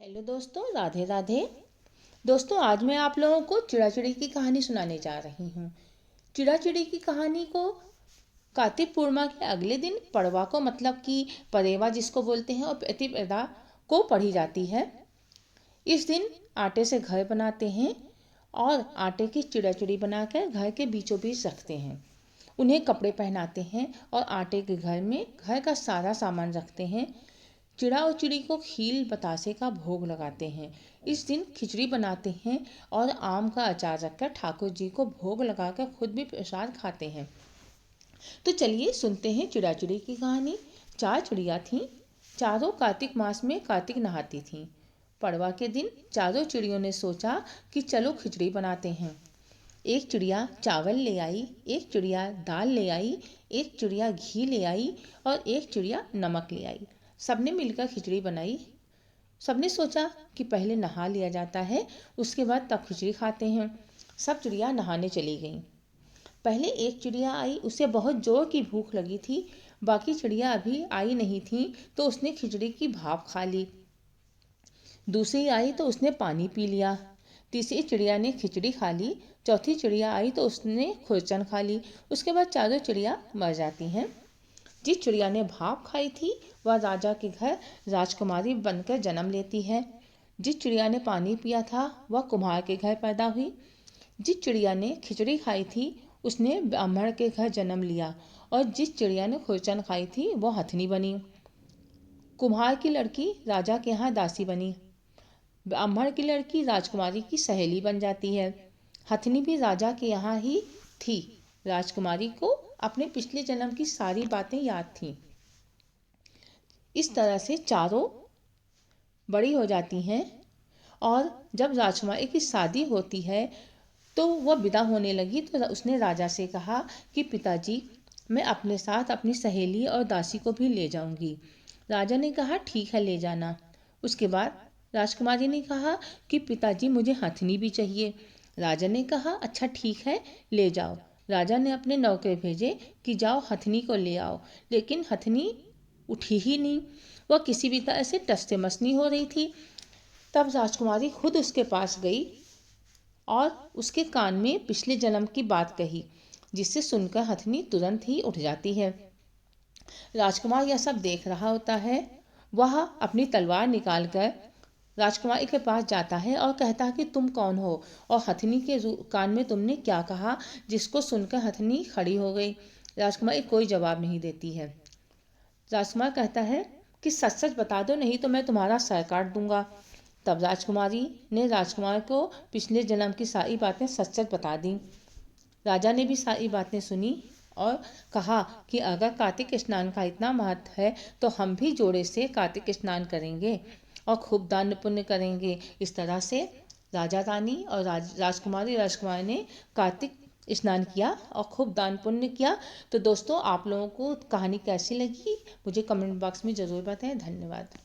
Hello दोस्तों, राधे राधे। दोस्तों, आज मैं आप लोगों को चिड़ा चिड़ी की कहानी सुनाने जा रही हूँ। चिड़ा चिड़ी की कहानी को कार्तिक पूर्णिमा के अगले दिन पड़वा को, मतलब कि परेवा जिसको बोलते हैं, और प्रतिपदा को पढ़ी जाती है। इस दिन आटे से घर बनाते हैं और आटे की चिड़ा चिड़ी बनाकर घर के बीचों बीच रखते हैं। उन्हें कपड़े पहनाते हैं और आटे के घर में घर का सारा सामान रखते हैं। चिड़ा और चिड़ी को खील बतासे का भोग लगाते हैं। इस दिन खिचड़ी बनाते हैं और आम का अचार रखकर ठाकुर जी को भोग लगाकर खुद भी प्रसाद खाते हैं। तो चलिए सुनते हैं चिड़ा चिड़ी की कहानी। 4 चिड़िया थीं। चारों कार्तिक मास में कार्तिक नहाती थीं। पड़वा के दिन चारों चिड़ियों ने सोचा कि चलो खिचड़ी बनाते हैं। एक चिड़िया चावल ले आई, एक चिड़िया दाल ले आई, एक चिड़िया घी ले आई और एक चिड़िया नमक ले आई। सबने मिलकर खिचड़ी बनाई। सबने सोचा कि पहले नहा लिया जाता है, उसके बाद तब खिचड़ी खाते हैं। सब चिड़िया नहाने चली गईं। पहले एक चिड़िया आई, उसे बहुत जोर की भूख लगी थी। बाकी चिड़िया अभी आई नहीं थी, तो उसने खिचड़ी की भाप खा ली। दूसरी आई तो उसने पानी पी लिया। तीसरी चिड़िया ने खिचड़ी खा ली। चौथी चिड़िया आई तो उसने खुरचन खा ली। उसके बाद चारों चिड़िया मर जाती हैं। जिस चिड़िया ने भाप खाई थी वह राजा के घर राजकुमारी बनकर जन्म लेती है। जिस चिड़िया ने पानी पिया था वह कुम्हार के घर पैदा हुई। जिस चिड़िया ने खिचड़ी खाई थी उसने ब्राह्मण के घर जन्म लिया और जिस चिड़िया ने खुरचन खाई थी वह हथनी बनी। कुम्हार की लड़की राजा के यहाँ दासी बनी। ब्राह्मण की लड़की राजकुमारी की सहेली बन जाती है। हथनी भी राजा के यहाँ ही थी। राजकुमारी को अपने पिछले जन्म की सारी बातें याद थीं। इस तरह से चारों बड़ी हो जाती हैं और जब राजकुमारी की शादी होती है तो वह विदा होने लगी तो उसने राजा से कहा कि पिताजी, मैं अपने साथ अपनी सहेली और दासी को भी ले जाऊंगी। राजा ने कहा ठीक है, ले जाना। उसके बाद राजकुमारी ने कहा कि पिताजी, मुझे हथनी भी चाहिए। राजा ने कहा अच्छा ठीक है, ले जाओ। राजा ने अपने नौकर भेजे कि जाओ हथनी को ले आओ, लेकिन हथनी उठी ही नहीं। वह किसी भी तरह से टस से मस नहीं हो रही थी। तब राजकुमारी खुद उसके पास गई और उसके कान में पिछले जन्म की बात कही, जिससे सुनकर हथनी तुरंत ही उठ जाती है। राजकुमार यह सब देख रहा होता है। वह अपनी तलवार निकालकर राजकुमारी के पास जाता है और कहता है कि तुम कौन हो और हथनी के कान में तुमने क्या कहा, जिसको सुनकर हथनी खड़ी हो गई। राजकुमारी कोई जवाब नहीं देती है। राजकुमार कहता है कि सच सच बता दो, नहीं तो मैं तुम्हारा सर काट दूंगा। तब राजकुमारी ने राजकुमार को पिछले जन्म की सारी बातें सच सच बता दी। राजा ने भी सारी बातें सुनी और कहा कि अगर कार्तिक स्नान का इतना महत्व है तो हम भी जोड़े से कार्तिक स्नान करेंगे और खूब दान पुण्य करेंगे। इस तरह से राजा रानी और राजकुमारी ने कार्तिक स्नान किया और खूब दान पुण्य किया। तो दोस्तों, आप लोगों को कहानी कैसी लगी मुझे कमेंट बॉक्स में ज़रूर बताएं। धन्यवाद।